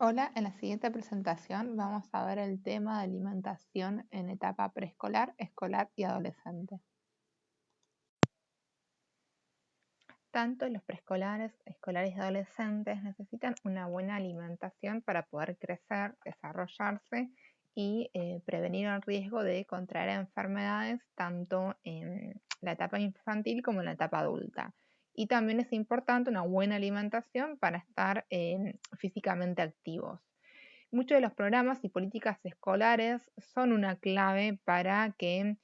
Hola, en la siguiente presentación vamos a ver el tema de alimentación en etapa preescolar, escolar y adolescente. Tanto los preescolares, escolares y adolescentes necesitan una buena alimentación para poder crecer, desarrollarse y prevenir el riesgo de contraer enfermedades tanto en la etapa infantil como en la etapa adulta. Y también es importante una buena alimentación para estar físicamente activos. Muchos de los programas y políticas escolares son una clave para que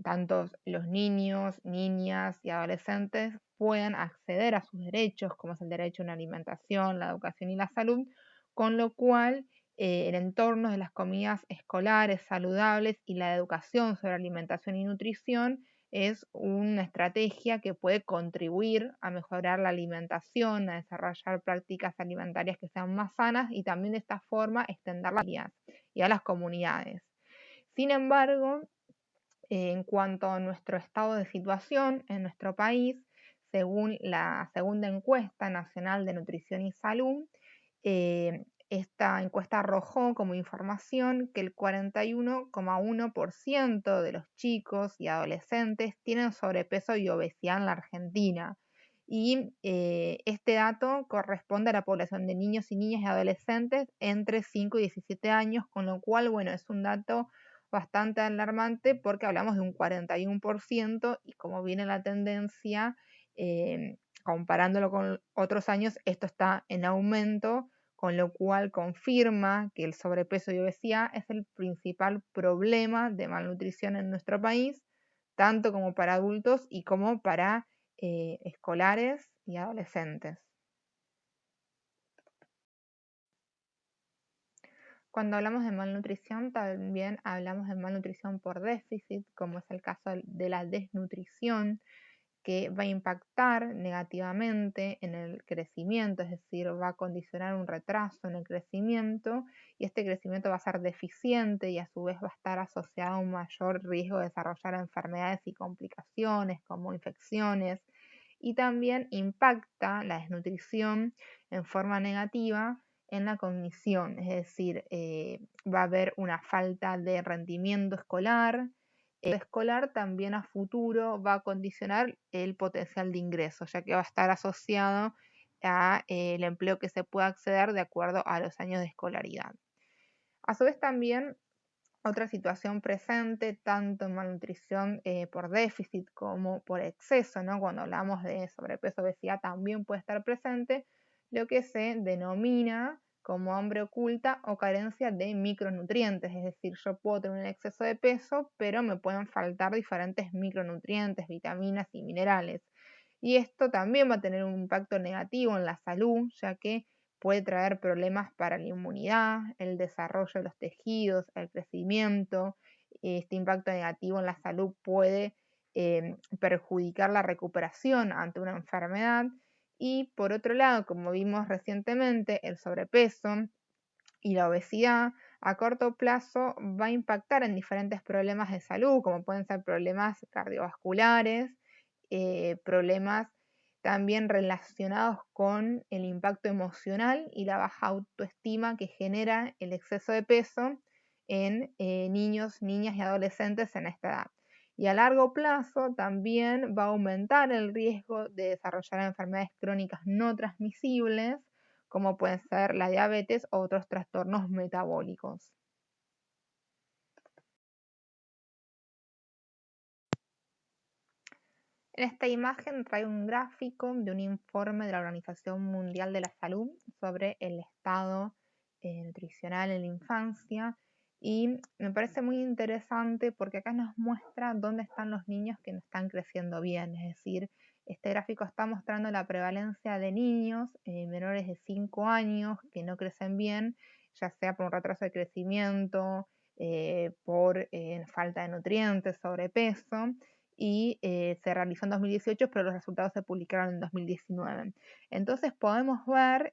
tanto los niños, niñas y adolescentes puedan acceder a sus derechos, como es el derecho a una alimentación, la educación y la salud, con lo cual el entorno de las comidas escolares saludables y la educación sobre alimentación y nutrición es una estrategia que puede contribuir a mejorar la alimentación, a desarrollar prácticas alimentarias que sean más sanas y también de esta forma extender las familias y a las comunidades. Sin embargo, en cuanto a nuestro estado de situación en nuestro país, según la segunda encuesta nacional de nutrición y salud, esta encuesta arrojó como información que el 41,1% de los chicos y adolescentes tienen sobrepeso y obesidad en la Argentina. Y este dato corresponde a la población de niños y niñas y adolescentes entre 5 y 17 años, con lo cual, bueno, es un dato bastante alarmante porque hablamos de un 41% y como viene la tendencia, comparándolo con otros años, esto está en aumento, con lo cual confirma que el sobrepeso y obesidad es el principal problema de malnutrición en nuestro país, tanto como para adultos y como para escolares y adolescentes. Cuando hablamos de malnutrición, también hablamos de malnutrición por déficit, como es el caso de la desnutrición, que va a impactar negativamente en el crecimiento, es decir, va a condicionar un retraso en el crecimiento y este crecimiento va a ser deficiente y a su vez va a estar asociado a un mayor riesgo de desarrollar enfermedades y complicaciones como infecciones, y también impacta la desnutrición en forma negativa en la cognición, es decir, va a haber una falta de rendimiento escolar. El escolar también a futuro va a condicionar el potencial de ingreso, ya que va a estar asociado a el empleo que se pueda acceder de acuerdo a los años de escolaridad. A su vez también otra situación presente, tanto en malnutrición por déficit como por exceso, ¿no? Cuando hablamos de sobrepeso, obesidad, también puede estar presente lo que se denomina como hambre oculta o carencia de micronutrientes. Es decir, yo puedo tener un exceso de peso, pero me pueden faltar diferentes micronutrientes, vitaminas y minerales. Y esto también va a tener un impacto negativo en la salud, ya que puede traer problemas para la inmunidad, el desarrollo de los tejidos, el crecimiento. Este impacto negativo en la salud puede perjudicar la recuperación ante una enfermedad. Y por otro lado, como vimos recientemente, el sobrepeso y la obesidad a corto plazo va a impactar en diferentes problemas de salud, como pueden ser problemas cardiovasculares, problemas también relacionados con el impacto emocional y la baja autoestima que genera el exceso de peso en niños, niñas y adolescentes en esta edad. Y a largo plazo también va a aumentar el riesgo de desarrollar enfermedades crónicas no transmisibles, como pueden ser la diabetes o otros trastornos metabólicos. En esta imagen trae un gráfico de un informe de la Organización Mundial de la Salud sobre el estado nutricional en la infancia, y me parece muy interesante porque acá nos muestra dónde están los niños que no están creciendo bien. Es decir, este gráfico está mostrando la prevalencia de niños menores de 5 años que no crecen bien, ya sea por un retraso de crecimiento, por falta de nutrientes, sobrepeso, y se realizó en 2018, pero los resultados se publicaron en 2019. Entonces podemos ver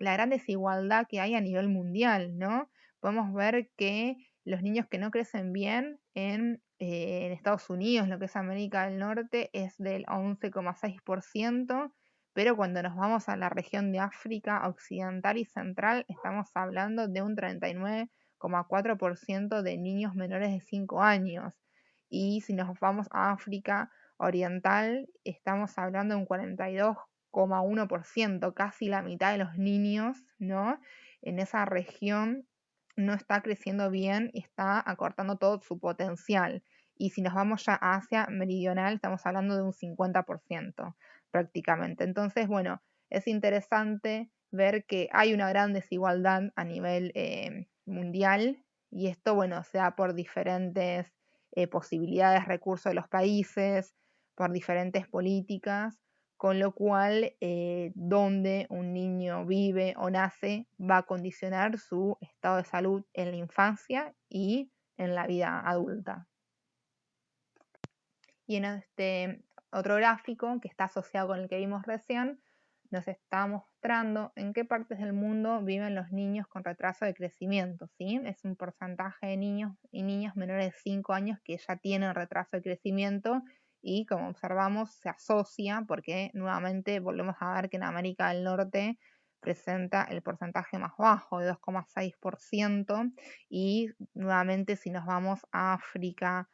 la gran desigualdad que hay a nivel mundial, ¿no? Podemos ver que los niños que no crecen bien en Estados Unidos, lo que es América del Norte, es del 11,6%, pero cuando nos vamos a la región de África Occidental y Central, estamos hablando de un 39,4% de niños menores de 5 años. Y si nos vamos a África Oriental, estamos hablando de un 42,1%, casi la mitad de los niños, ¿no?, en esa región no está creciendo bien y está acortando todo su potencial. Y si nos vamos ya a Asia Meridional, estamos hablando de un 50% prácticamente. Entonces, bueno, es interesante ver que hay una gran desigualdad a nivel mundial, y esto, bueno, se da por diferentes posibilidades, recursos de los países, por diferentes políticas, con lo cual donde un niño vive o nace va a condicionar su estado de salud en la infancia y en la vida adulta. Y en este otro gráfico, que está asociado con el que vimos recién, nos está mostrando en qué partes del mundo viven los niños con retraso de crecimiento, ¿sí? Es un porcentaje de niños y niñas menores de 5 años que ya tienen retraso de crecimiento, y como observamos se asocia porque nuevamente volvemos a ver que en América del Norte presenta el porcentaje más bajo de 2,6%, y nuevamente si nos vamos a África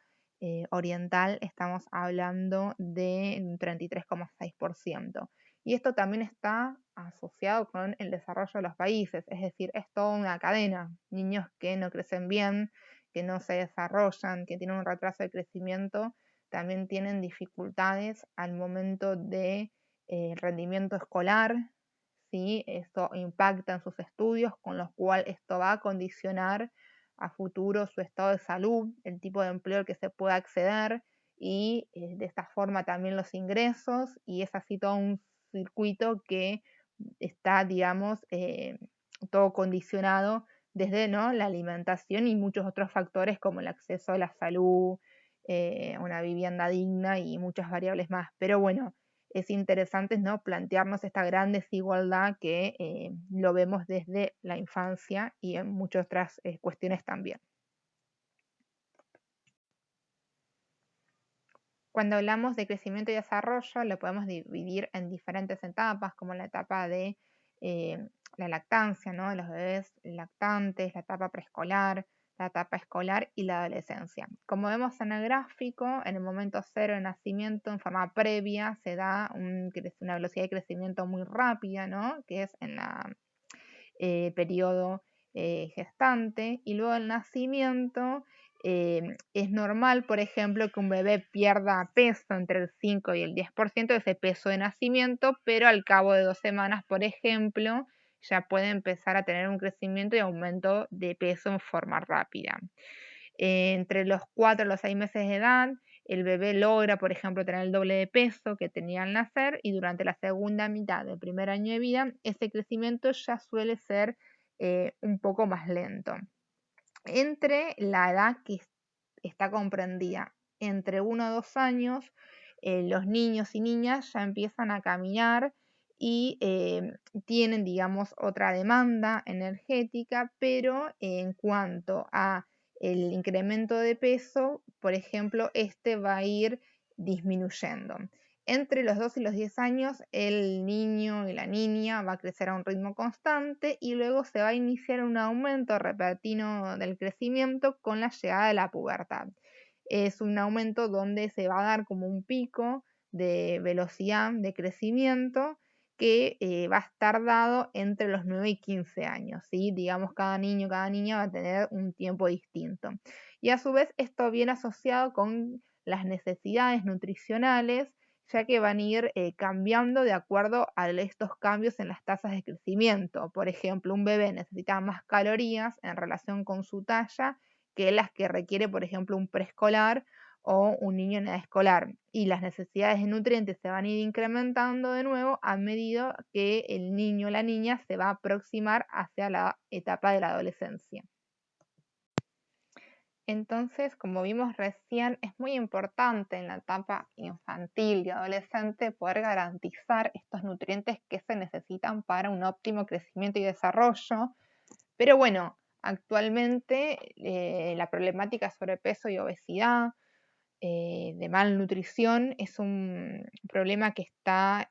oriental estamos hablando de un 33,6%. Y esto también está asociado con el desarrollo de los países, es decir, es toda una cadena. Niños que no crecen bien, que no se desarrollan, que tienen un retraso de crecimiento, también tienen dificultades al momento de rendimiento escolar, ¿sí? Esto impacta en sus estudios, con lo cual esto va a condicionar a futuro su estado de salud, el tipo de empleo al que se pueda acceder, y de esta forma también los ingresos, y es así todo un circuito que está, digamos, todo condicionado desde, ¿no?, la alimentación y muchos otros factores como el acceso a la salud, una vivienda digna y muchas variables más. Pero bueno, es interesante, ¿no?, plantearnos esta gran desigualdad que lo vemos desde la infancia y en muchas otras cuestiones también. Cuando hablamos de crecimiento y desarrollo, lo podemos dividir en diferentes etapas, como la etapa de la lactancia, ¿no?, de los bebés lactantes, la etapa preescolar, la etapa escolar y la adolescencia. Como vemos en el gráfico, en el momento cero de nacimiento, en forma previa, se da una velocidad de crecimiento muy rápida, ¿no?, que es en la periodo gestante, y luego el nacimiento. Es normal, por ejemplo, que un bebé pierda peso entre el 5 y el 10% de ese peso de nacimiento, pero al cabo de 2 semanas, por ejemplo, ya puede empezar a tener un crecimiento y aumento de peso en forma rápida. Entre los 4 y los 6 meses de edad, el bebé logra, por ejemplo, tener el doble de peso que tenía al nacer, y durante la segunda mitad del primer año de vida, ese crecimiento ya suele ser un poco más lento. Entre la edad que está comprendida entre 1 a 2 años, los niños y niñas ya empiezan a caminar y tienen, digamos, otra demanda energética, pero en cuanto a el incremento de peso, por ejemplo, este va a ir disminuyendo. Entre los 2 y los 10 años, el niño y la niña va a crecer a un ritmo constante, y luego se va a iniciar un aumento repentino del crecimiento con la llegada de la pubertad. Es un aumento donde se va a dar como un pico de velocidad de crecimiento que va a estar dado entre los 9 y 15 años, ¿sí? Digamos, cada niño, cada niña va a tener un tiempo distinto. Y a su vez esto viene asociado con las necesidades nutricionales, ya que van a ir cambiando de acuerdo a estos cambios en las tasas de crecimiento. Por ejemplo, un bebé necesita más calorías en relación con su talla que las que requiere, por ejemplo, un preescolar o un niño en edad escolar. Y las necesidades de nutrientes se van a ir incrementando de nuevo a medida que el niño o la niña se va a aproximar hacia la etapa de la adolescencia. Entonces, como vimos recién, es muy importante en la etapa infantil y adolescente poder garantizar estos nutrientes que se necesitan para un óptimo crecimiento y desarrollo. Pero bueno, actualmente la problemática de sobrepeso y obesidad de malnutrición es un problema que está,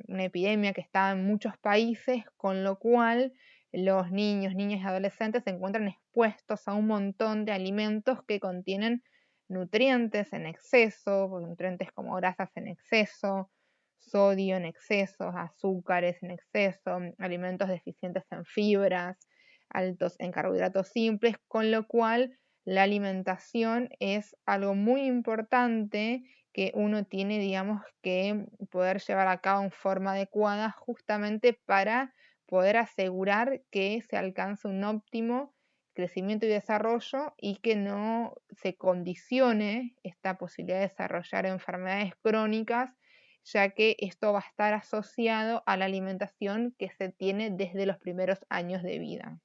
una epidemia que está en muchos países, con lo cual los niños, niñas y adolescentes se encuentran expuestos a un montón de alimentos que contienen nutrientes en exceso, nutrientes como grasas en exceso, sodio en exceso, azúcares en exceso, alimentos deficientes en fibras, altos en carbohidratos simples, con lo cual la alimentación es algo muy importante que uno tiene, digamos, que poder llevar a cabo en forma adecuada justamente para poder asegurar que se alcance un óptimo crecimiento y desarrollo y que no se condicione esta posibilidad de desarrollar enfermedades crónicas, ya que esto va a estar asociado a la alimentación que se tiene desde los primeros años de vida.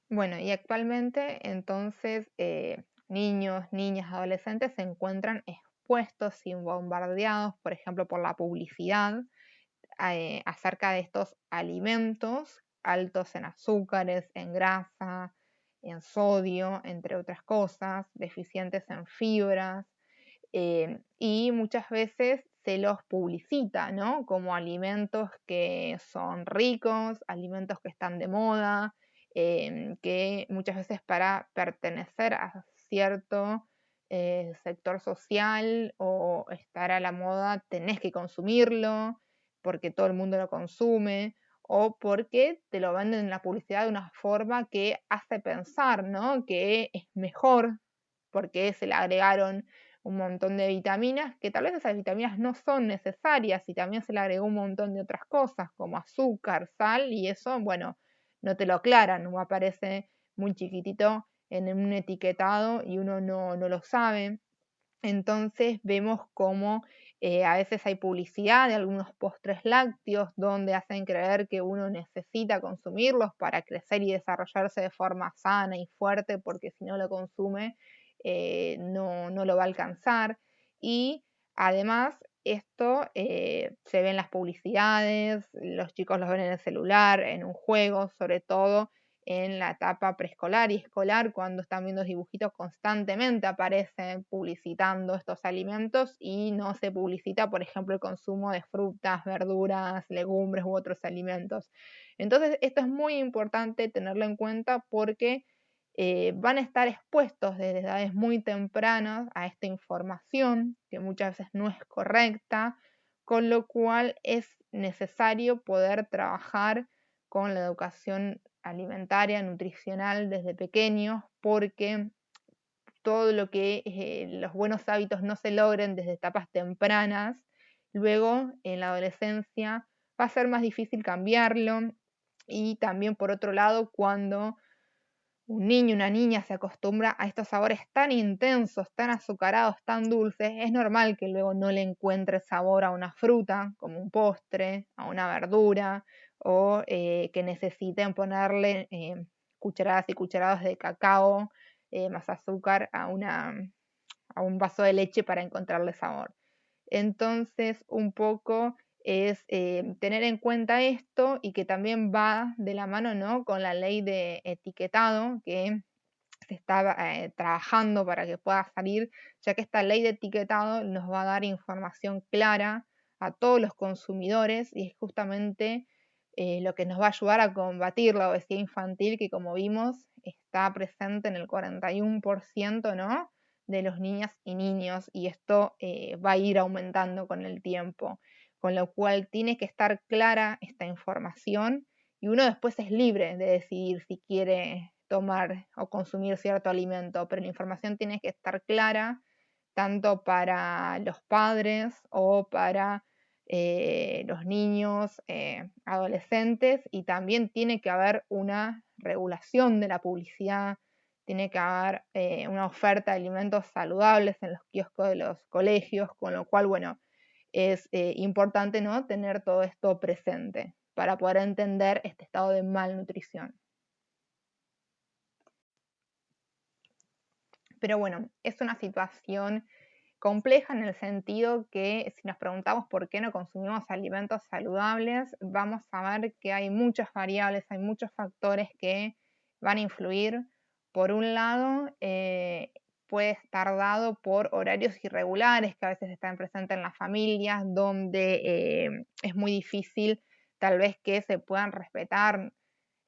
Bueno, y actualmente entonces niños, niñas, adolescentes se encuentran expuestos y bombardeados, por ejemplo, por la publicidad acerca de estos alimentos altos en azúcares, en grasa, en sodio, entre otras cosas, deficientes en fibras, y muchas veces se los publicita, ¿no? Como alimentos que son ricos, alimentos que están de moda, que muchas veces para pertenecer a cierto sector social o estar a la moda tenés que consumirlo porque todo el mundo lo consume o porque te lo venden en la publicidad de una forma que hace pensar, ¿no? Que es mejor porque se le agregaron un montón de vitaminas, que tal vez esas vitaminas no son necesarias y también se le agregó un montón de otras cosas como azúcar, sal y eso, bueno, no te lo aclaran o aparece muy chiquitito en un etiquetado y uno no lo sabe. Entonces vemos cómo a veces hay publicidad de algunos postres lácteos donde hacen creer que uno necesita consumirlos para crecer y desarrollarse de forma sana y fuerte, porque si no lo consume no lo va a alcanzar. Y además esto se ve en las publicidades, los chicos los ven en el celular, en un juego, sobre todo en la etapa preescolar y escolar, cuando están viendo dibujitos constantemente aparecen publicitando estos alimentos y no se publicita, por ejemplo, el consumo de frutas, verduras, legumbres u otros alimentos. Entonces, esto es muy importante tenerlo en cuenta porque van a estar expuestos desde edades muy tempranas a esta información que muchas veces no es correcta, con lo cual es necesario poder trabajar con la educación alimentaria, nutricional desde pequeños, porque todo lo que los buenos hábitos no se logren desde etapas tempranas, luego en la adolescencia va a ser más difícil cambiarlo y también por otro lado cuando un niño, una niña se acostumbra a estos sabores tan intensos, tan azucarados, tan dulces, es normal que luego no le encuentre sabor a una fruta, como un postre, a una verdura, o que necesiten ponerle cucharadas y cucharadas de cacao más azúcar a un vaso de leche para encontrarle sabor. Entonces, un poco es tener en cuenta esto y que también va de la mano, ¿no? Con la ley de etiquetado que se está trabajando para que pueda salir, ya que esta ley de etiquetado nos va a dar información clara a todos los consumidores y es justamente lo que nos va a ayudar a combatir la obesidad infantil que como vimos está presente en el 41%, ¿no? de los niñas y niños y esto va a ir aumentando con el tiempo, con lo cual tiene que estar clara esta información y uno después es libre de decidir si quiere tomar o consumir cierto alimento, pero la información tiene que estar clara tanto para los padres o para los niños, adolescentes, y también tiene que haber una regulación de la publicidad, tiene que haber una oferta de alimentos saludables en los kioscos de los colegios, con lo cual, bueno, es importante, ¿no? tener todo esto presente para poder entender este estado de malnutrición. Pero bueno, es una situación compleja en el sentido que si nos preguntamos por qué no consumimos alimentos saludables, vamos a ver que hay muchas variables, hay muchos factores que van a influir. por un lado, puede estar dado por horarios irregulares que a veces están presentes en las familias, donde es muy difícil tal vez que se puedan respetar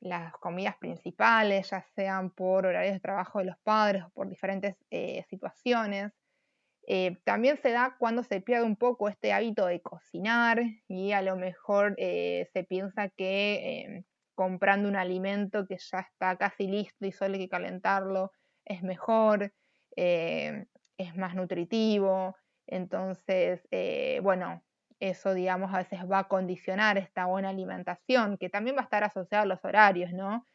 las comidas principales, ya sean por horarios de trabajo de los padres o por diferentes situaciones. También se da cuando se pierde un poco este hábito de cocinar y a lo mejor se piensa que comprando un alimento que ya está casi listo y solo hay que calentarlo es mejor, eh, es más nutritivo. Entonces, bueno, eso digamos a veces va a condicionar esta buena alimentación, que también va a estar asociado a los horarios, ¿no?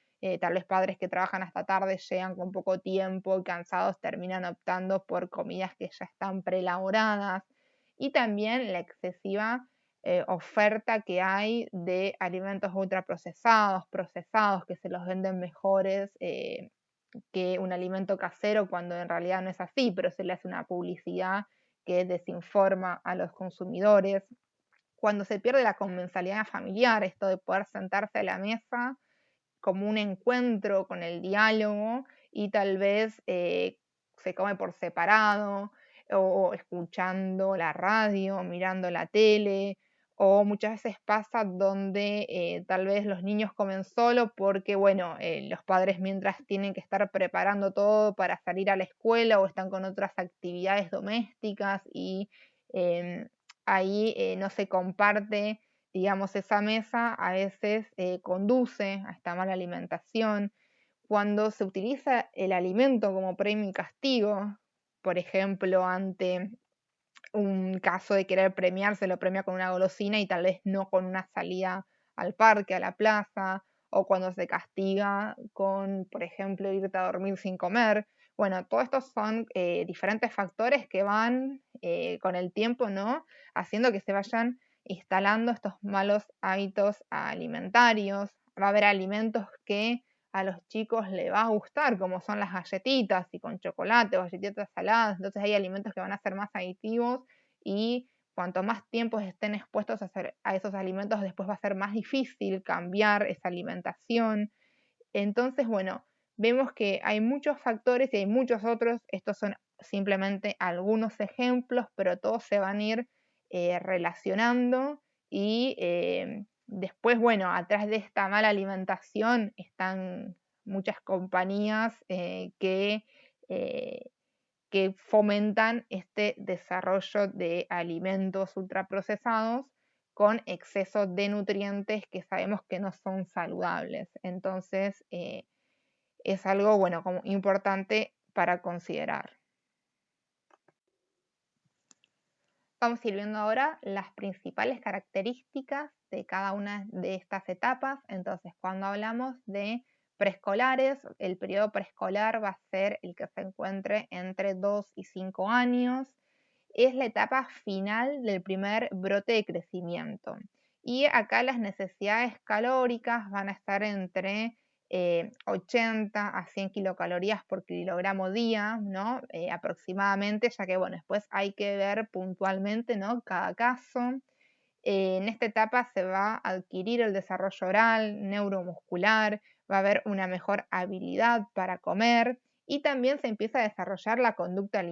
Tal vez padres que trabajan hasta tarde llegan con poco tiempo, cansados, terminan optando por comidas que ya están preelaboradas. Y también la excesiva oferta que hay de alimentos ultraprocesados, procesados, que se los venden mejores que un alimento casero cuando en realidad no es así, pero se le hace una publicidad que desinforma a los consumidores. Cuando se pierde la comensalidad familiar, esto de poder sentarse a la mesa como un encuentro con el diálogo y tal vez se come por separado o escuchando la radio, mirando la tele, o muchas veces pasa donde tal vez los niños comen solo porque, bueno, los padres mientras tienen que estar preparando todo para salir a la escuela o están con otras actividades domésticas y em, ahí no se comparte digamos, esa mesa a veces conduce a esta mala alimentación. Cuando se utiliza el alimento como premio y castigo, por ejemplo, ante un caso de querer premiar, se lo premia con una golosina y tal vez no con una salida al parque, a la plaza, o cuando se castiga con, por ejemplo, irte a dormir sin comer. Bueno, todos estos son diferentes factores que van con el tiempo, ¿no? Haciendo que se vayan instalando estos malos hábitos alimentarios. Va a haber alimentos que a los chicos les va a gustar, como son las galletitas y con chocolate o galletitas saladas. Entonces hay alimentos que van a ser más adictivos y cuanto más tiempo estén expuestos a esos alimentos, después va a ser más difícil cambiar esa alimentación. Entonces, bueno, vemos que hay muchos factores y hay muchos otros. Estos son simplemente algunos ejemplos, pero todos se van a ir relacionando y después, bueno, atrás de esta mala alimentación están muchas compañías que fomentan este desarrollo de alimentos ultraprocesados con exceso de nutrientes que sabemos que no son saludables. Entonces, es algo, bueno, como importante para considerar. Vamos a ir viendo ahora las principales características de cada una de estas etapas. Entonces, cuando hablamos de preescolares, el periodo preescolar va a ser el que se encuentre entre 2 y 5 años. Es la etapa final del primer brote de crecimiento. Y acá las necesidades calóricas van a estar entre 80 a 100 kilocalorías por kilogramo día, ¿no? Aproximadamente, ya que, bueno, después hay que ver puntualmente, ¿no? Cada caso. En esta etapa se va a adquirir el desarrollo oral, neuromuscular, va a haber una mejor habilidad para comer y también se empieza a desarrollar la conducta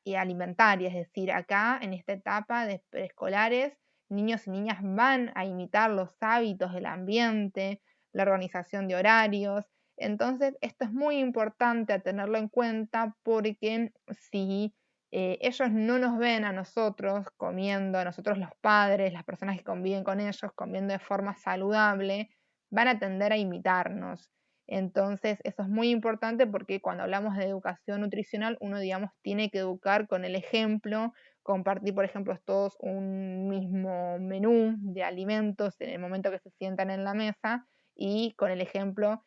alimentaria, es decir, acá en esta etapa de preescolares, niños y niñas van a imitar los hábitos del ambiente, la organización de horarios. Entonces, esto es muy importante a tenerlo en cuenta porque si ellos no nos ven a nosotros comiendo, a nosotros los padres, las personas que conviven con ellos, comiendo de forma saludable, van a tender a imitarnos. Entonces, eso es muy importante porque cuando hablamos de educación nutricional, uno, digamos, tiene que educar con el ejemplo, compartir, por ejemplo, todos un mismo menú de alimentos en el momento que se sientan en la mesa y con el ejemplo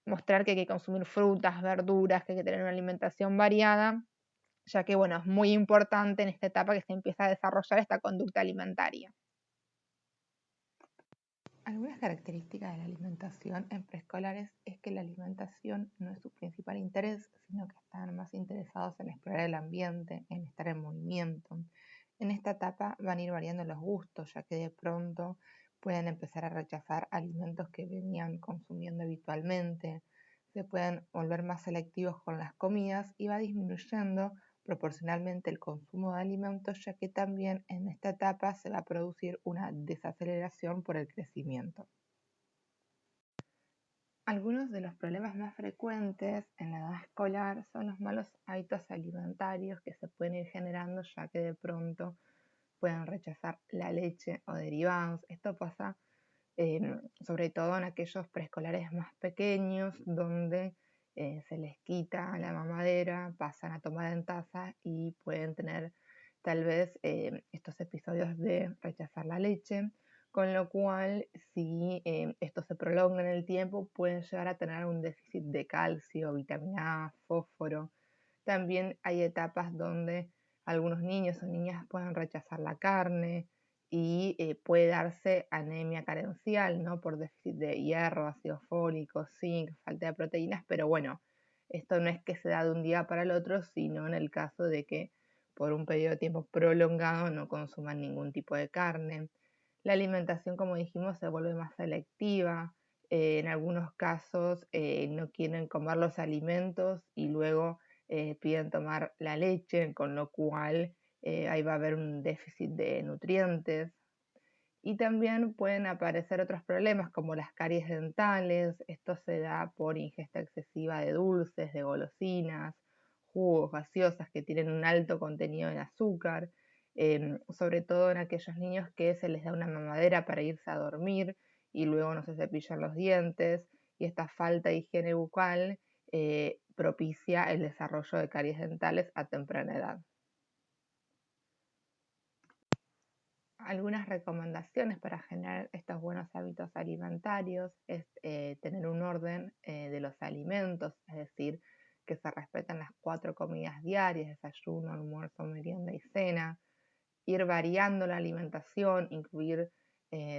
mostrar que hay que consumir frutas, verduras, que hay que tener una alimentación variada ya que bueno, es muy importante en esta etapa que se empieza a desarrollar esta conducta alimentaria. Algunas características de la alimentación en preescolares es que la alimentación no es su principal interés, sino que están más interesados en explorar el ambiente, en estar en movimiento. En esta etapa van a ir variando los gustos, ya que de pronto pueden empezar a rechazar alimentos que venían consumiendo habitualmente. se pueden volver más selectivos con las comidas y va disminuyendo proporcionalmente el consumo de alimentos, ya que también en esta etapa se va a producir una desaceleración por el crecimiento. Algunos de los problemas más frecuentes en la edad escolar son los malos hábitos alimentarios que se pueden ir generando, ya que de pronto pueden rechazar la leche o derivados. Esto pasa sobre todo en aquellos preescolares más pequeños, donde se les quita la mamadera, pasan a tomar en taza y pueden tener tal vez estos episodios de rechazar la leche, con lo cual si esto se prolonga en el tiempo pueden llegar a tener un déficit de calcio, vitamina A, fósforo. También hay etapas donde algunos niños o niñas pueden rechazar la carne y puede darse anemia carencial, ¿no? Por déficit de hierro, ácido fólico, zinc, falta de proteínas, pero bueno, esto no es que se da de un día para el otro, sino en el caso de que por un periodo de tiempo prolongado no consuman ningún tipo de carne. La alimentación, como dijimos, se vuelve más selectiva. En algunos casos no quieren comer los alimentos y luego piden tomar la leche, con lo cual ahí va a haber un déficit de nutrientes. Y también pueden aparecer otros problemas como las caries dentales. Esto se da por ingesta excesiva de dulces, de golosinas, jugos, gaseosas que tienen un alto contenido en azúcar, sobre todo en aquellos niños que se les da una mamadera para irse a dormir y luego no se cepillan los dientes, y esta falta de higiene bucal propicia el desarrollo de caries dentales a temprana edad. Algunas recomendaciones para generar estos buenos hábitos alimentarios es tener un orden de los alimentos, es decir, que se respeten las 4 comidas diarias: desayuno, almuerzo, merienda y cena. Ir variando la alimentación, incluir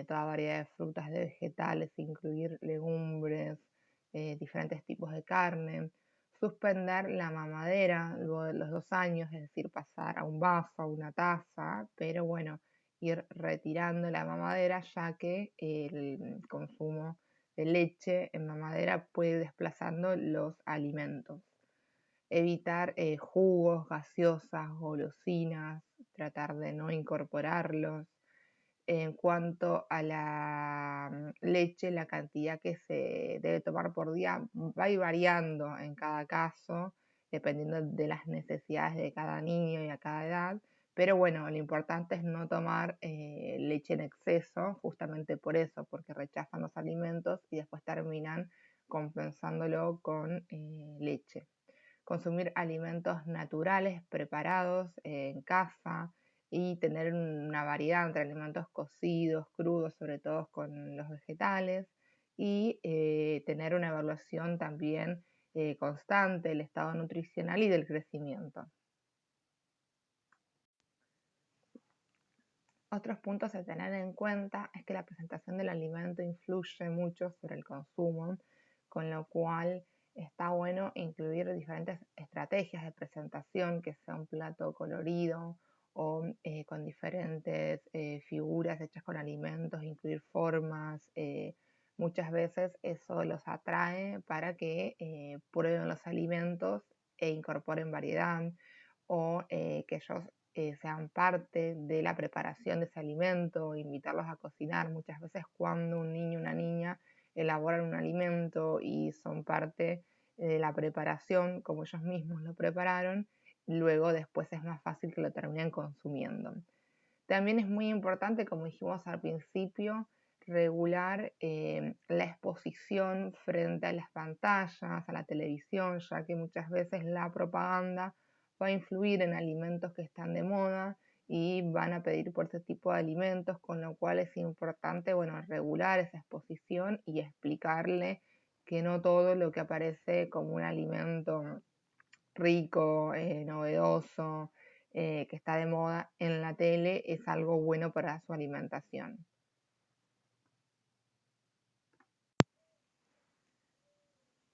toda variedad de frutas, de vegetales, incluir legumbres, diferentes tipos de carne. Suspender la mamadera luego de los 2 años, es decir, pasar a un vaso, a una taza, pero bueno, ir retirando la mamadera, ya que el consumo de leche en mamadera puede ir desplazando los alimentos. Evitar jugos, gaseosas, golosinas, tratar de no incorporarlos. En cuanto a la leche, la cantidad que se debe tomar por día va a ir variando en cada caso, dependiendo de las necesidades de cada niño y a cada edad. Pero bueno, lo importante es no tomar leche en exceso, justamente por eso, porque rechazan los alimentos y después terminan compensándolo con leche. Consumir alimentos naturales preparados en casa y tener una variedad entre alimentos cocidos, crudos, sobre todo con los vegetales, y tener una evaluación también constante del estado nutricional y del crecimiento. Otros puntos a tener en cuenta es que la presentación del alimento influye mucho sobre el consumo, con lo cual está bueno incluir diferentes estrategias de presentación, que sea un plato colorido o con diferentes figuras hechas con alimentos, incluir formas. Muchas veces eso los atrae para que prueben los alimentos e incorporen variedad, o que ellos sean parte de la preparación de ese alimento, invitarlos a cocinar. Muchas veces cuando un niño o una niña elaboran un alimento y son parte de la preparación, como ellos mismos lo prepararon, luego después es más fácil que lo terminen consumiendo. También es muy importante, como dijimos al principio, regular la exposición frente a las pantallas, a la televisión, ya que muchas veces la propaganda va a influir en alimentos que están de moda y van a pedir por ese tipo de alimentos, con lo cual es importante, bueno, regular esa exposición y explicarle que no todo lo que aparece como un alimento rico, novedoso, que está de moda en la tele es algo bueno para su alimentación.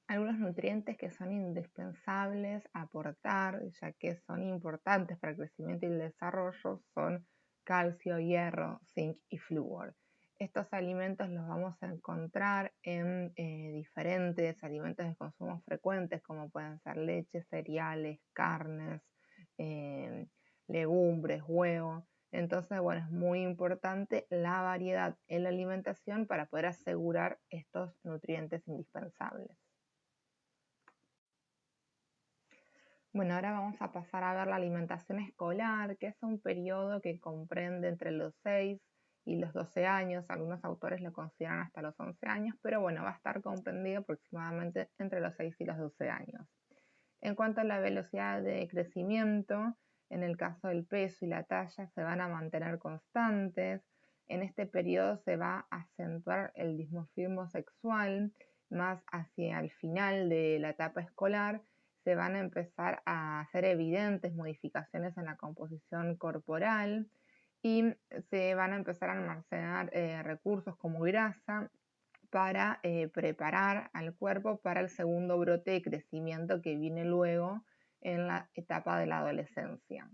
Algunos nutrientes que son indispensables aportar, ya que son importantes para el crecimiento y el desarrollo, son calcio, hierro, zinc y flúor. Estos alimentos los vamos a encontrar en diferentes alimentos de consumo frecuentes, como pueden ser leche, cereales, carnes, legumbres, huevos. Entonces, bueno, es muy importante la variedad en la alimentación para poder asegurar estos nutrientes indispensables. Bueno, ahora vamos a pasar a ver la alimentación escolar, que es un periodo que comprende entre los 6 y los 12 años. Algunos autores lo consideran hasta los 11 años, pero bueno, va a estar comprendido aproximadamente entre los 6 y los 12 años. En cuanto a la velocidad de crecimiento, en el caso del peso y la talla se van a mantener constantes. En este periodo se va a acentuar el dimorfismo sexual más hacia el final de la etapa escolar. Se van a empezar a hacer evidentes modificaciones en la composición corporal y se van a empezar a almacenar recursos como grasa para preparar al cuerpo para el segundo brote de crecimiento que viene luego en la etapa de la adolescencia.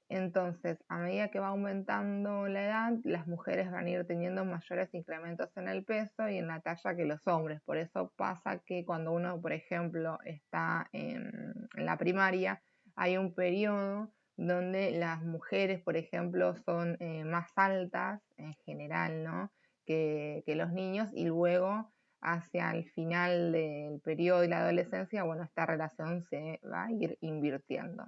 Entonces, a medida que va aumentando la edad, las mujeres van a ir teniendo mayores incrementos en el peso y en la talla que los hombres. Por eso pasa que cuando uno, por ejemplo, está en la primaria, hay un periodo donde las mujeres, por ejemplo, son más altas en general, ¿no? que los niños, y luego hacia el final del periodo de la adolescencia, bueno, esta relación se va a ir invirtiendo.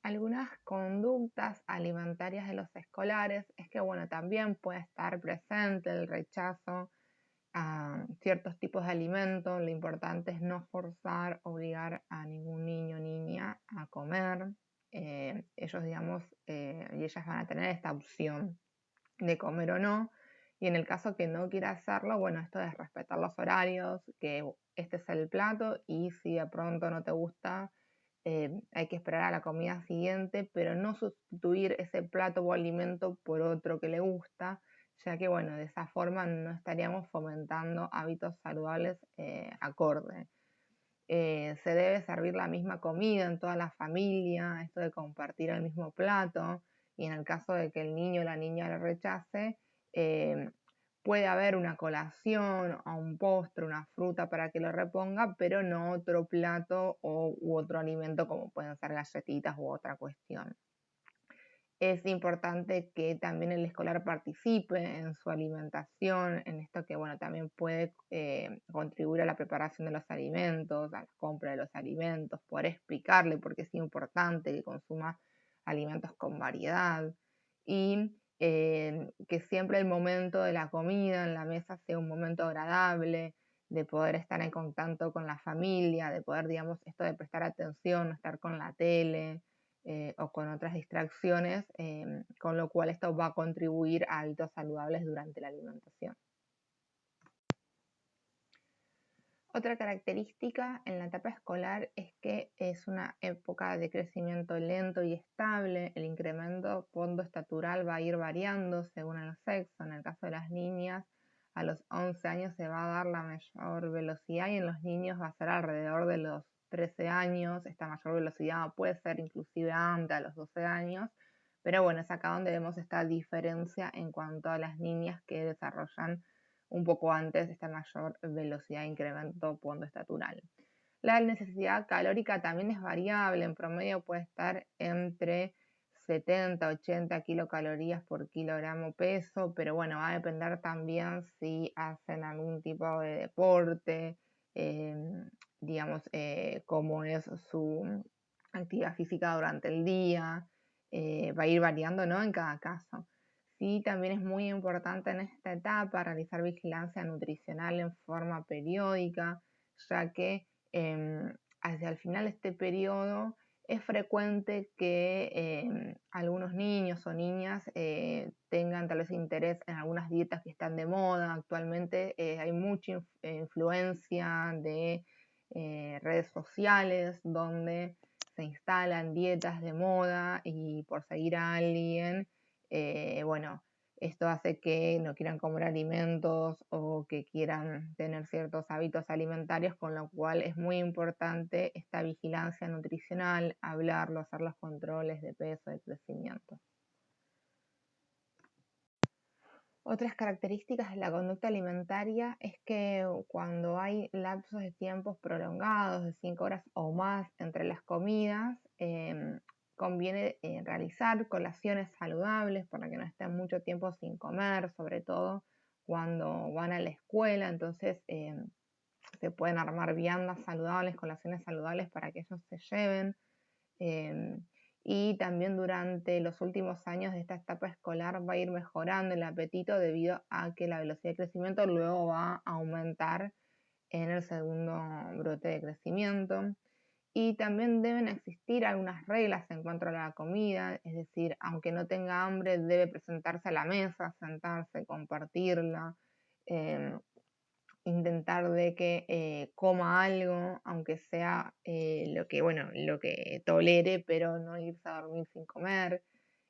Algunas conductas alimentarias de los escolares es que, bueno, también puede estar presente el rechazo a ciertos tipos de alimentos. Lo importante es no forzar, obligar a ningún niño o niña a comer. Ellos, digamos, y ellas van a tener esta opción de comer o no. Y en el caso que no quiera hacerlo, bueno, esto es respetar los horarios, que este es el plato y si de pronto no te gusta, hay que esperar a la comida siguiente, pero no sustituir ese plato o alimento por otro que le gusta, ya que, bueno, de esa forma no estaríamos fomentando hábitos saludables acorde. Se debe servir la misma comida en toda la familia, esto de compartir el mismo plato, y en el caso de que el niño o la niña lo rechace, eh, puede haber una colación o un postre, una fruta para que lo reponga, pero no otro plato u otro alimento como pueden ser galletitas u otra cuestión. Es importante que también el escolar participe en su alimentación, en esto que, bueno, también puede contribuir a la preparación de los alimentos, a la compra de los alimentos, poder explicarle por qué es importante que consuma alimentos con variedad y que siempre el momento de la comida en la mesa sea un momento agradable, de poder estar en contacto con la familia, de poder, digamos, esto de prestar atención, no estar con la tele, o con otras distracciones, con lo cual esto va a contribuir a hábitos saludables durante la alimentación. Otra característica en la etapa escolar es que es una época de crecimiento lento y estable. El incremento pondoestatural va a ir variando según el sexo. En el caso de las niñas, a los 11 años se va a dar la mayor velocidad y en los niños va a ser alrededor de los 13 años. Esta mayor velocidad puede ser inclusive antes, a los 12 años, pero bueno, es acá donde vemos esta diferencia en cuanto a las niñas que desarrollan un poco antes esta mayor velocidad de incremento pondoestatural. La necesidad calórica también es variable, en promedio puede estar entre 70 80 kilocalorías por kilogramo peso, pero bueno, va a depender también si hacen algún tipo de deporte, digamos, cómo es su actividad física durante el día, va a ir variando, ¿no? En cada caso. Sí, también es muy importante en esta etapa realizar vigilancia nutricional en forma periódica, ya que hacia el final de este periodo es frecuente que algunos niños o niñas tengan tal vez interés en algunas dietas que están de moda. Actualmente hay mucha influencia de redes sociales donde se instalan dietas de moda y por seguir a alguien, bueno, esto hace que no quieran comer alimentos o que quieran tener ciertos hábitos alimentarios, con lo cual es muy importante esta vigilancia nutricional, hablarlo, hacer los controles de peso, de crecimiento. Otras características de la conducta alimentaria es que cuando hay lapsos de tiempos prolongados de 5 horas o más entre las comidas, conviene realizar colaciones saludables para que no estén mucho tiempo sin comer, sobre todo cuando van a la escuela. Entonces se pueden armar viandas saludables, colaciones saludables para que ellos se lleven. Y también durante los últimos años de esta etapa escolar va a ir mejorando el apetito debido a que la velocidad de crecimiento luego va a aumentar en el segundo brote de crecimiento. Y también deben existir algunas reglas en cuanto a la comida, es decir, aunque no tenga hambre, debe presentarse a la mesa, sentarse, compartirla, intentar de que coma algo, aunque sea lo que tolere, pero no irse a dormir sin comer,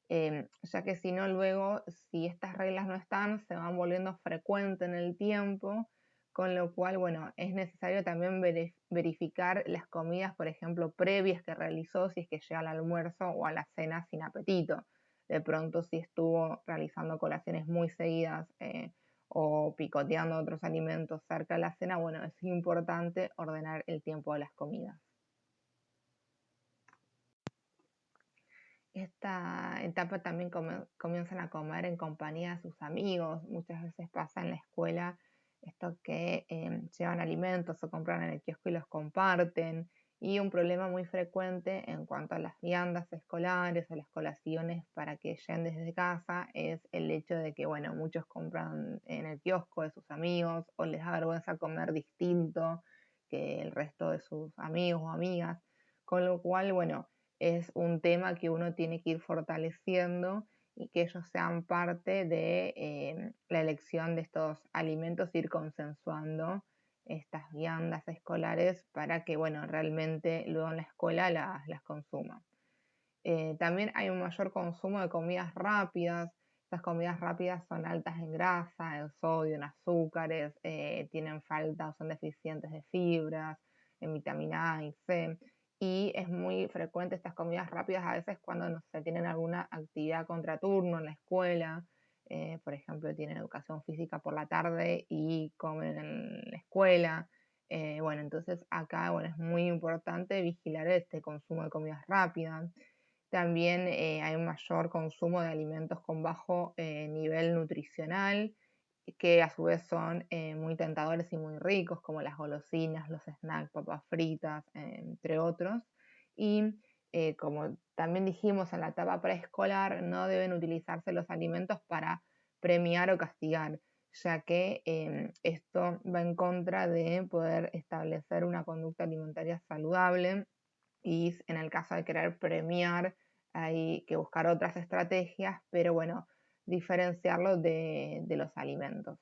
ya que si no luego, si estas reglas no están, se van volviendo frecuentes en el tiempo, con lo cual, bueno, es necesario también verificar las comidas, por ejemplo, previas que realizó, si es que llega al almuerzo o a la cena sin apetito. De pronto, si estuvo realizando colaciones muy seguidas, o picoteando otros alimentos cerca de la cena, bueno, es importante ordenar el tiempo de las comidas. Esta etapa también comienzan a comer en compañía de sus amigos. Muchas veces pasa en la escuela esto que llevan alimentos o compran en el kiosco y los comparten. Y un problema muy frecuente en cuanto a las viandas escolares o las colaciones para que lleguen desde casa es el hecho de que, bueno, muchos compran en el kiosco de sus amigos o les da vergüenza comer distinto que el resto de sus amigos o amigas. Con lo cual, bueno, es un tema que uno tiene que ir fortaleciendo y que ellos sean parte de la elección de estos alimentos, ir consensuando estas viandas escolares para que, bueno, realmente luego en la escuela las consuman. También hay un mayor consumo de comidas rápidas. Estas comidas rápidas son altas en grasa, en sodio, en azúcares, tienen falta o son deficientes de fibras, en vitamina A y C. Y es muy frecuente estas comidas rápidas a veces cuando no se tienen alguna actividad contraturno en la escuela. Por ejemplo, tienen educación física por la tarde y comen en la escuela. Bueno, entonces acá bueno, es muy importante vigilar este consumo de comidas rápidas. También hay un mayor consumo de alimentos con bajo nivel nutricional, que a su vez son muy tentadores y muy ricos, como las golosinas, los snacks, papas fritas, entre otros. Y como también dijimos en la etapa preescolar, no deben utilizarse los alimentos para premiar o castigar, ya que esto va en contra de poder establecer una conducta alimentaria saludable, y en el caso de querer premiar hay que buscar otras estrategias, pero bueno, diferenciarlo de los alimentos.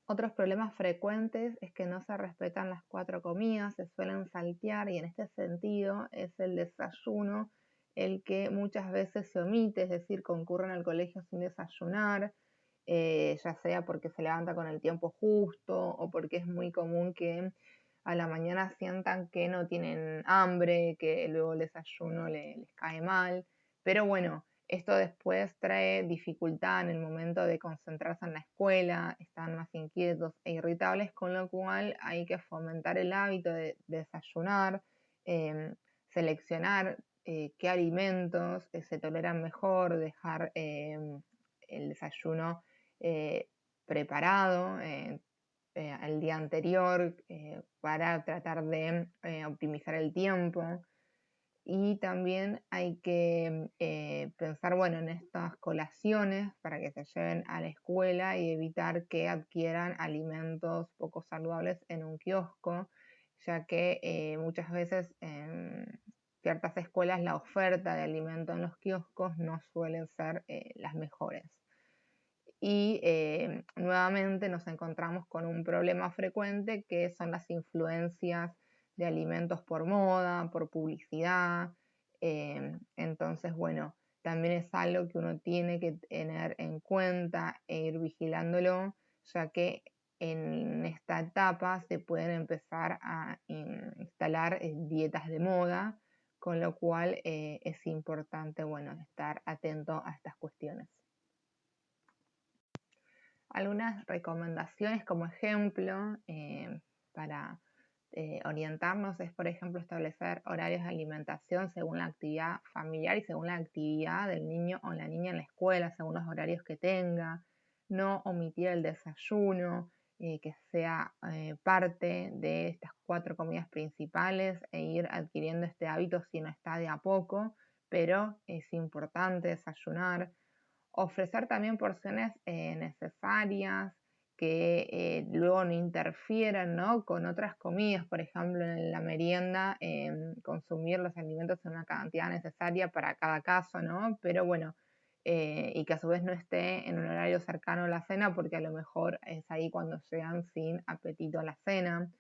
Otros problemas frecuentes es que no se respetan las 4 comidas, se suelen saltear, y en este sentido es el desayuno el que muchas veces se omite, es decir, concurren al colegio sin desayunar, ya sea porque se levanta con el tiempo justo o porque es muy común que a la mañana sientan que no tienen hambre, que luego el desayuno les cae mal, pero bueno, esto después trae dificultad en el momento de concentrarse en la escuela, están más inquietos e irritables, con lo cual hay que fomentar el hábito de desayunar, seleccionar qué alimentos se toleran mejor, dejar el desayuno preparado el día anterior para tratar de optimizar el tiempo. Y también hay que pensar, bueno, en estas colaciones para que se lleven a la escuela y evitar que adquieran alimentos poco saludables en un kiosco, ya que muchas veces en ciertas escuelas la oferta de alimento en los kioscos no suelen ser las mejores. Y nuevamente nos encontramos con un problema frecuente que son las influencias de alimentos por moda, por publicidad. Entonces, bueno, también es algo que uno tiene que tener en cuenta e ir vigilándolo, ya que en esta etapa se pueden empezar a instalar dietas de moda, con lo cual es importante, bueno, estar atento a estas cuestiones. Algunas recomendaciones como ejemplo para orientarnos es, por ejemplo, establecer horarios de alimentación según la actividad familiar y según la actividad del niño o la niña en la escuela, según los horarios que tenga, no omitir el desayuno, que sea parte de estas 4 comidas principales e ir adquiriendo este hábito si no está de a poco, pero es importante desayunar. Ofrecer también porciones necesarias que luego no interfieran, ¿no?, con otras comidas, por ejemplo, en la merienda, consumir los alimentos en una cantidad necesaria para cada caso, ¿no? Pero bueno, y que a su vez no esté en un horario cercano a la cena, porque a lo mejor es ahí cuando llegan sin apetito a la cena.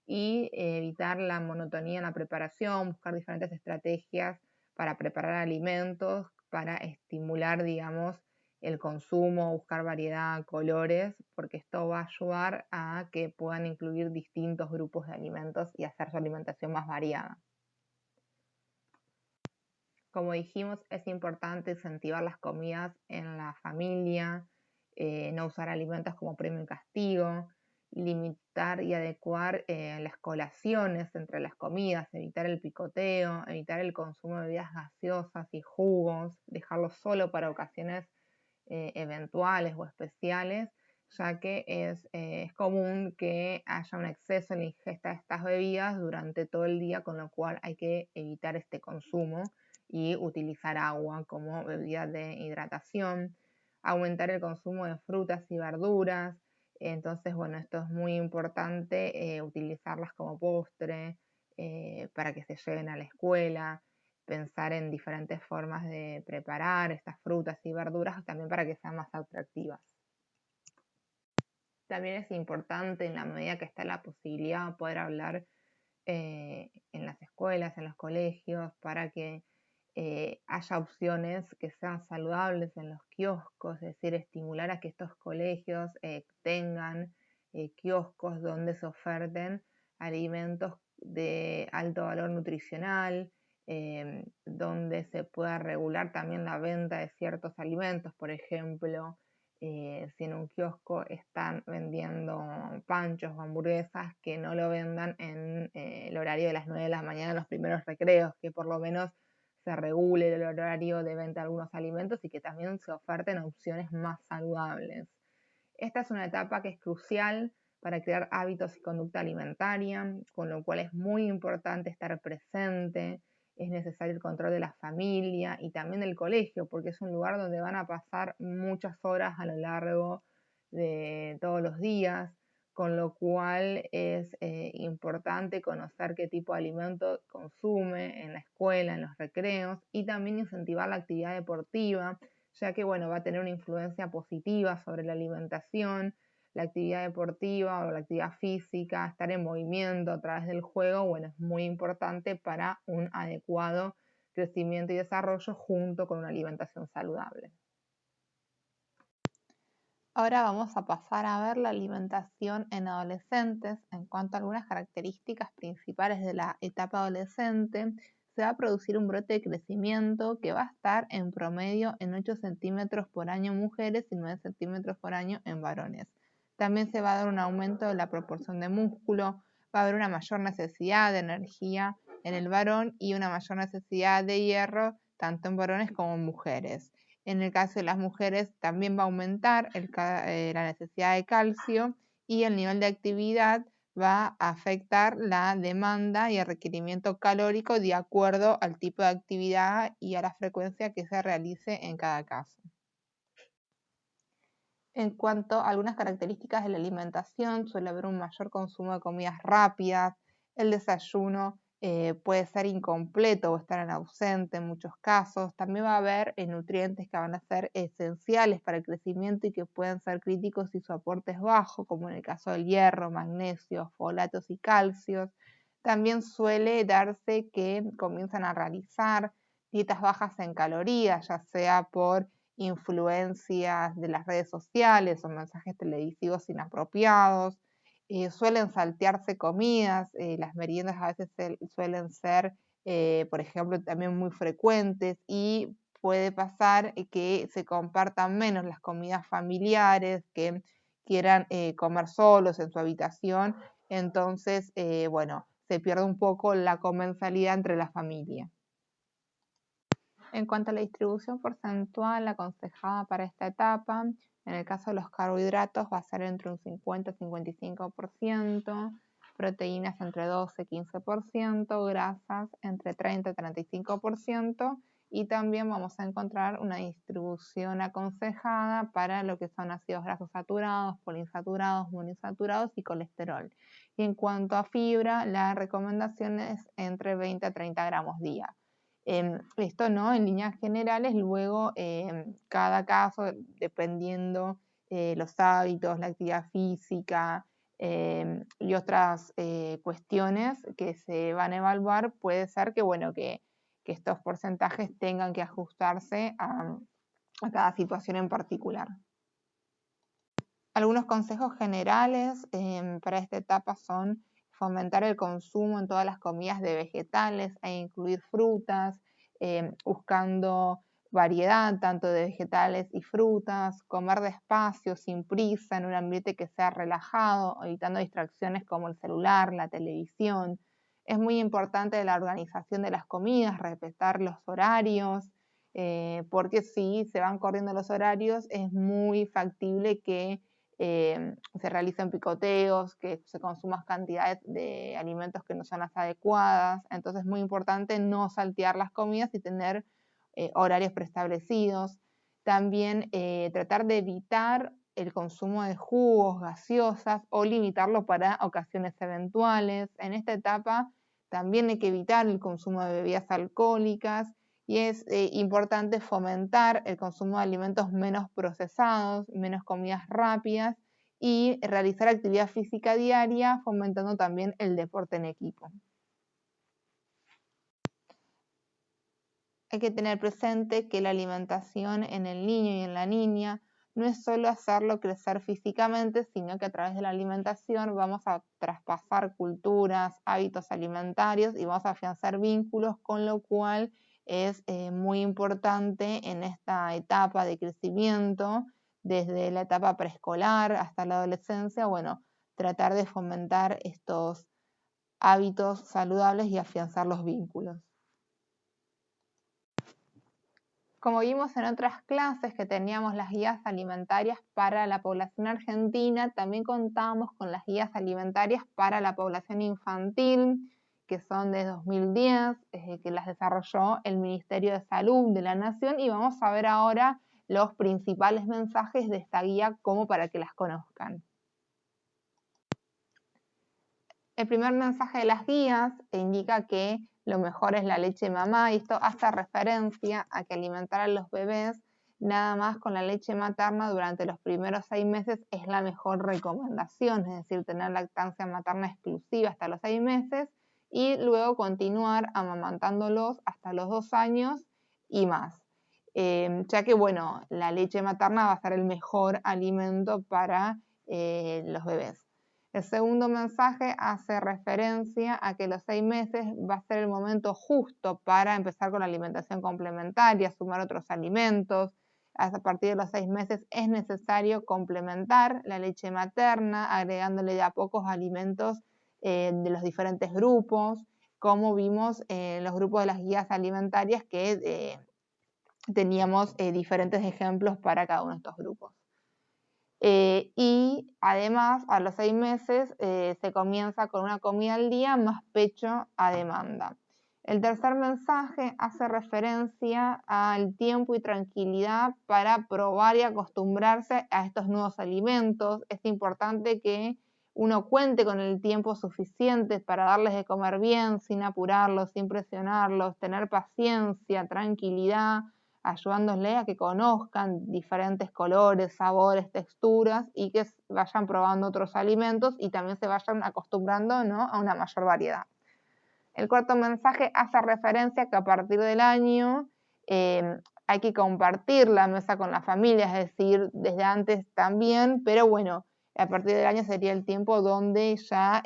Y evitar la monotonía en la preparación, buscar diferentes estrategias para preparar alimentos, para estimular, digamos, el consumo, buscar variedad, colores, porque esto va a ayudar a que puedan incluir distintos grupos de alimentos y hacer su alimentación más variada. Como dijimos, es importante incentivar las comidas en la familia, no usar alimentos como premio y castigo, limitar y adecuar las colaciones entre las comidas, evitar el picoteo, evitar el consumo de bebidas gaseosas y jugos, dejarlo solo para ocasiones eventuales o especiales, ya que es común que haya un exceso en la ingesta de estas bebidas durante todo el día, con lo cual hay que evitar este consumo y utilizar agua como bebida de hidratación, aumentar el consumo de frutas y verduras. Entonces, bueno, esto es muy importante, utilizarlas como postre para que se lleven a la escuela, pensar en diferentes formas de preparar estas frutas y verduras también para que sean más atractivas. También es importante, en la medida que está la posibilidad, poder hablar en las escuelas, en los colegios, para que haya opciones que sean saludables en los kioscos, es decir, estimular a que estos colegios tengan kioscos donde se oferten alimentos de alto valor nutricional, donde se pueda regular también la venta de ciertos alimentos. Por ejemplo, si en un kiosco están vendiendo panchos o hamburguesas, que no lo vendan en el horario de las 9 de la mañana en los primeros recreos, que por lo menos se regule el horario de venta de algunos alimentos y que también se oferten opciones más saludables. Esta es una etapa que es crucial para crear hábitos y conducta alimentaria, con lo cual es muy importante estar presente. Es necesario el control de la familia y también del colegio, porque es un lugar donde van a pasar muchas horas a lo largo de todos los días, con lo cual es importante conocer qué tipo de alimento consume en la escuela, en los recreos, y también incentivar la actividad deportiva, ya que bueno, va a tener una influencia positiva sobre la alimentación. La actividad deportiva o la actividad física, estar en movimiento a través del juego, bueno, es muy importante para un adecuado crecimiento y desarrollo junto con una alimentación saludable. Ahora vamos a pasar a ver la alimentación en adolescentes. En cuanto a algunas características principales de la etapa adolescente, se va a producir un brote de crecimiento que va a estar en promedio en 8 centímetros por año en mujeres y 9 centímetros por año en varones. También se va a dar un aumento de la proporción de músculo, va a haber una mayor necesidad de energía en el varón y una mayor necesidad de hierro tanto en varones como en mujeres. En el caso de las mujeres también va a aumentar la necesidad de calcio y el nivel de actividad va a afectar la demanda y el requerimiento calórico de acuerdo al tipo de actividad y a la frecuencia que se realice en cada caso. En cuanto a algunas características de la alimentación, suele haber un mayor consumo de comidas rápidas, el desayuno puede ser incompleto o estar en ausente en muchos casos. También va a haber nutrientes que van a ser esenciales para el crecimiento y que pueden ser críticos si su aporte es bajo, como en el caso del hierro, magnesio, folatos y calcios. También suele darse que comienzan a realizar dietas bajas en calorías, ya sea por influencias de las redes sociales o mensajes televisivos inapropiados. Suelen saltearse comidas, las meriendas a veces suelen ser por ejemplo, también muy frecuentes, y puede pasar que se compartan menos las comidas familiares, que quieran comer solos en su habitación, entonces, bueno, se pierde un poco la comensalidad entre la familia. En cuanto a la distribución porcentual aconsejada para esta etapa, en el caso de los carbohidratos va a ser entre un 50 y 55%, proteínas entre 12 y 15%, grasas entre 30 y 35%, y también vamos a encontrar una distribución aconsejada para lo que son ácidos grasos saturados, poliinsaturados, monoinsaturados y colesterol. Y en cuanto a fibra, la recomendación es entre 20 a 30 gramos día. Esto no, en líneas generales, luego cada caso, dependiendo los hábitos, la actividad física y otras cuestiones que se van a evaluar, puede ser que, bueno, que estos porcentajes tengan que ajustarse a cada situación en particular. Algunos consejos generales para esta etapa son fomentar el consumo en todas las comidas de vegetales e incluir frutas, buscando variedad tanto de vegetales y frutas, comer despacio, sin prisa, en un ambiente que sea relajado, evitando distracciones como el celular, la televisión. Es muy importante la organización de las comidas, respetar los horarios, porque si se van corriendo los horarios es muy factible que se realicen picoteos, que se consuman cantidades de alimentos que no son las adecuadas. Entonces es muy importante no saltear las comidas y tener horarios preestablecidos. También tratar de evitar el consumo de jugos, gaseosas o limitarlo para ocasiones eventuales. En esta etapa también hay que evitar el consumo de bebidas alcohólicas y es importante fomentar el consumo de alimentos menos procesados, menos comidas rápidas y realizar actividad física diaria, fomentando también el deporte en equipo. Hay que tener presente que la alimentación en el niño y en la niña no es solo hacerlo crecer físicamente, sino que a través de la alimentación vamos a traspasar culturas, hábitos alimentarios y vamos a afianzar vínculos, con lo cual es muy importante en esta etapa de crecimiento, desde la etapa preescolar hasta la adolescencia, bueno, tratar de fomentar estos hábitos saludables y afianzar los vínculos. Como vimos en otras clases que teníamos las guías alimentarias para la población argentina, también contábamos con las guías alimentarias para la población infantil, que son de 2010, que las desarrolló el Ministerio de Salud de la Nación, y vamos a ver ahora los principales mensajes de esta guía como para que las conozcan. El primer mensaje de las guías indica que lo mejor es la leche de mamá, y esto hace referencia a que alimentar a los bebés nada más con la leche materna durante los primeros 6 meses es la mejor recomendación, es decir, tener lactancia materna exclusiva hasta los 6 meses y luego continuar amamantándolos hasta los 2 años y más, ya que, bueno, la leche materna va a ser el mejor alimento para los bebés. El segundo mensaje hace referencia a que los 6 meses va a ser el momento justo para empezar con la alimentación complementaria, sumar otros alimentos. A partir de los 6 meses es necesario complementar la leche materna, agregándole de a pocos alimentos de los diferentes grupos, como vimos en los grupos de las guías alimentarias que teníamos diferentes ejemplos para cada uno de estos grupos. Y además, a los 6 meses se comienza con una comida al día más pecho a demanda. El tercer mensaje hace referencia al tiempo y tranquilidad para probar y acostumbrarse a estos nuevos alimentos. Es importante que uno cuente con el tiempo suficiente para darles de comer bien, sin apurarlos, sin presionarlos, tener paciencia, tranquilidad, ayudándoles a que conozcan diferentes colores, sabores, texturas y que vayan probando otros alimentos y también se vayan acostumbrando, ¿no?, a una mayor variedad. El cuarto mensaje hace referencia a que a partir del año hay que compartir la mesa con la familia, es decir, desde antes también, pero bueno, a partir del año sería el tiempo donde ya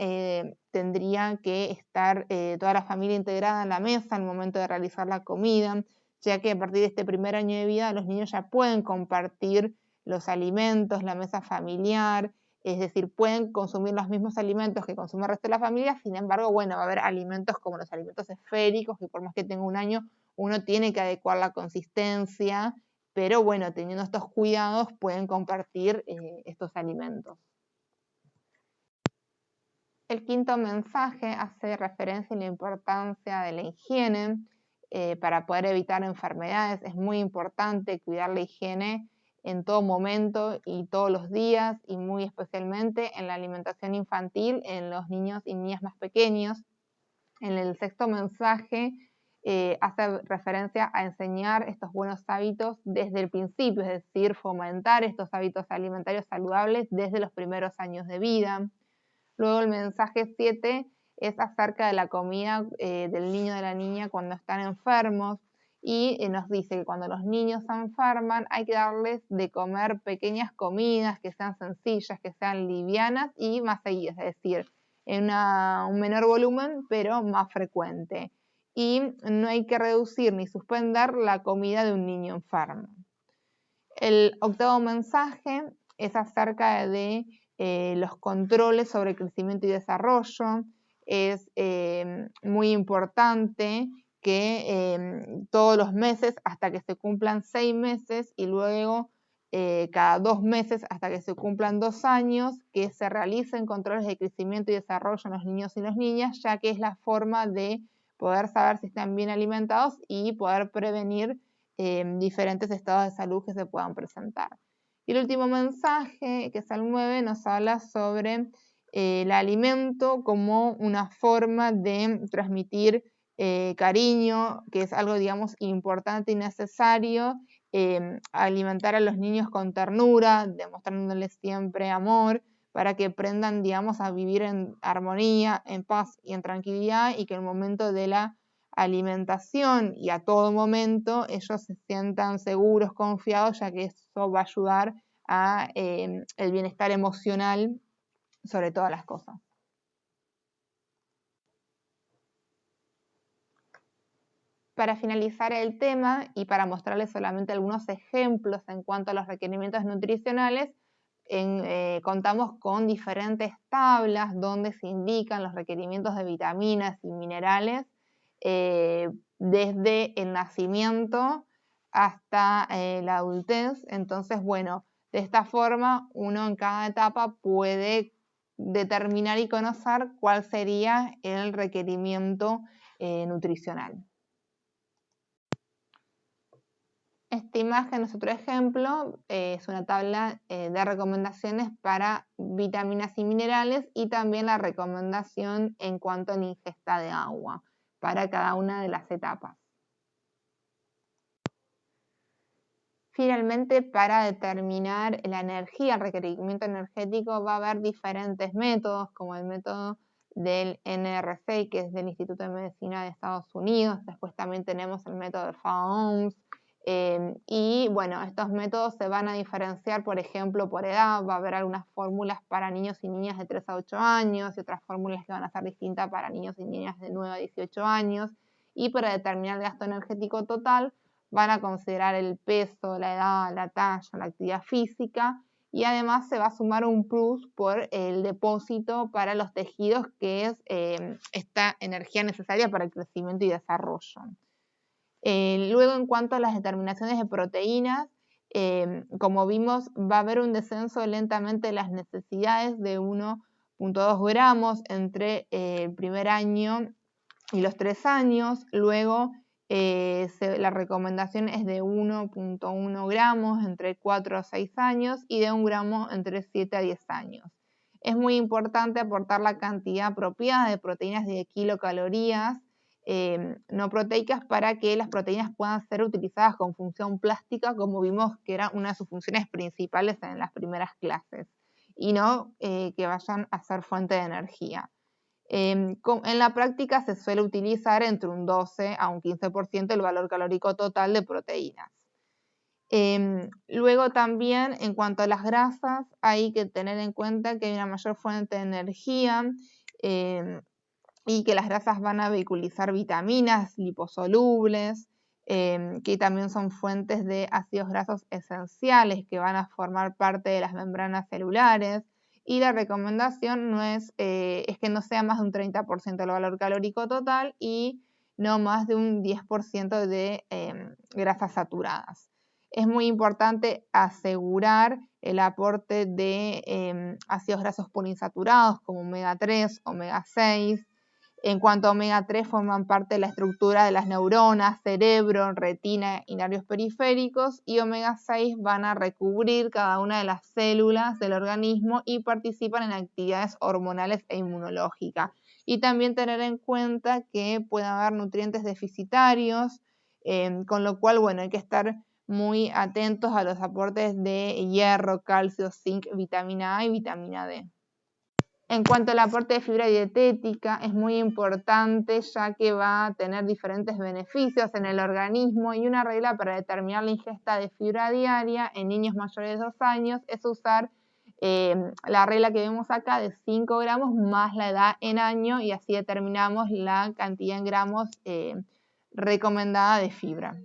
tendría que estar toda la familia integrada en la mesa al momento de realizar la comida, ya que a partir de este primer año de vida los niños ya pueden compartir los alimentos, la mesa familiar, es decir, pueden consumir los mismos alimentos que consume el resto de la familia. Sin embargo, bueno, va a haber alimentos como los alimentos esféricos, que por más que tenga un año, uno tiene que adecuar la consistencia, pero bueno, teniendo estos cuidados pueden compartir estos alimentos. El quinto mensaje hace referencia a la importancia de la higiene para poder evitar enfermedades. Es muy importante cuidar la higiene en todo momento y todos los días, y muy especialmente en la alimentación infantil en los niños y niñas más pequeños. En el sexto mensaje hace referencia a enseñar estos buenos hábitos desde el principio, es decir, fomentar estos hábitos alimentarios saludables desde los primeros años de vida. Luego el mensaje 7 es acerca de la comida del niño o de la niña cuando están enfermos, y nos dice que cuando los niños se enferman hay que darles de comer pequeñas comidas que sean sencillas, que sean livianas y más seguidas, es decir, en un menor volumen pero más frecuente. Y no hay que reducir ni suspender la comida de un niño enfermo. El octavo mensaje es acerca de los controles sobre crecimiento y desarrollo. Es muy importante que todos los meses hasta que se cumplan 6 meses y luego cada 2 meses hasta que se cumplan 2 años, que se realicen controles de crecimiento y desarrollo en los niños y las niñas, ya que es la forma de poder saber si están bien alimentados y poder prevenir diferentes estados de salud que se puedan presentar. Y el último mensaje, que es el 9, nos habla sobre el alimento como una forma de transmitir cariño, que es algo, digamos, importante y necesario, alimentar a los niños con ternura, demostrándoles siempre amor, para que aprendan, digamos, a vivir en armonía, en paz y en tranquilidad, y que en el momento de la alimentación y a todo momento ellos se sientan seguros, confiados, ya que eso va a ayudar a el bienestar emocional sobre todas las cosas. Para finalizar el tema y para mostrarles solamente algunos ejemplos en cuanto a los requerimientos nutricionales, contamos con diferentes tablas donde se indican los requerimientos de vitaminas y minerales desde el nacimiento hasta la adultez. Entonces, bueno, de esta forma uno en cada etapa puede determinar y conocer cuál sería el requerimiento nutricional. Esta imagen es otro ejemplo, es una tabla de recomendaciones para vitaminas y minerales, y también la recomendación en cuanto a la ingesta de agua para cada una de las etapas. Finalmente, para determinar la energía, el requerimiento energético, va a haber diferentes métodos, como el método del NRC, que es del Instituto de Medicina de Estados Unidos. Después también tenemos el método de FAOMS. Y bueno, estos métodos se van a diferenciar, por ejemplo, por edad. Va a haber algunas fórmulas para niños y niñas de 3 a 8 años y otras fórmulas que van a ser distintas para niños y niñas de 9 a 18 años. Y para determinar el gasto energético total, van a considerar el peso, la edad, la talla, la actividad física, y además se va a sumar un plus por el depósito para los tejidos, que es esta energía necesaria para el crecimiento y desarrollo. Luego, en cuanto a las determinaciones de proteínas, como vimos, va a haber un descenso lentamente de las necesidades de 1,2 gramos entre el primer año y los 3 años. Luego la recomendación es de 1,1 gramos entre 4 a 6 años y de 1 gramo entre 7 a 10 años. Es muy importante aportar la cantidad apropiada de proteínas de kilocalorías no proteicas para que las proteínas puedan ser utilizadas con función plástica, como vimos que era una de sus funciones principales en las primeras clases, y no que vayan a ser fuente de energía. En la práctica se suele utilizar entre un 12 a un 15% el valor calórico total de proteínas. Luego también, en cuanto a las grasas, hay que tener en cuenta que hay una mayor fuente de energía y que las grasas van a vehiculizar vitaminas liposolubles, que también son fuentes de ácidos grasos esenciales que van a formar parte de las membranas celulares. Y la recomendación no es que no sea más de un 30% del valor calórico total y no más de un 10% de grasas saturadas. Es muy importante asegurar el aporte de ácidos grasos poliinsaturados como omega 3, omega 6. En cuanto a omega 3, forman parte de la estructura de las neuronas, cerebro, retina y nervios periféricos, y omega 6 van a recubrir cada una de las células del organismo y participan en actividades hormonales e inmunológicas. Y también tener en cuenta que puede haber nutrientes deficitarios, con lo cual, bueno, hay que estar muy atentos a los aportes de hierro, calcio, zinc, vitamina A y vitamina D. En cuanto al aporte de fibra dietética, es muy importante ya que va a tener diferentes beneficios en el organismo, y una regla para determinar la ingesta de fibra diaria en niños mayores de 2 años es usar la regla que vemos acá de 5 gramos más la edad en año, y así determinamos la cantidad en gramos recomendada de fibra.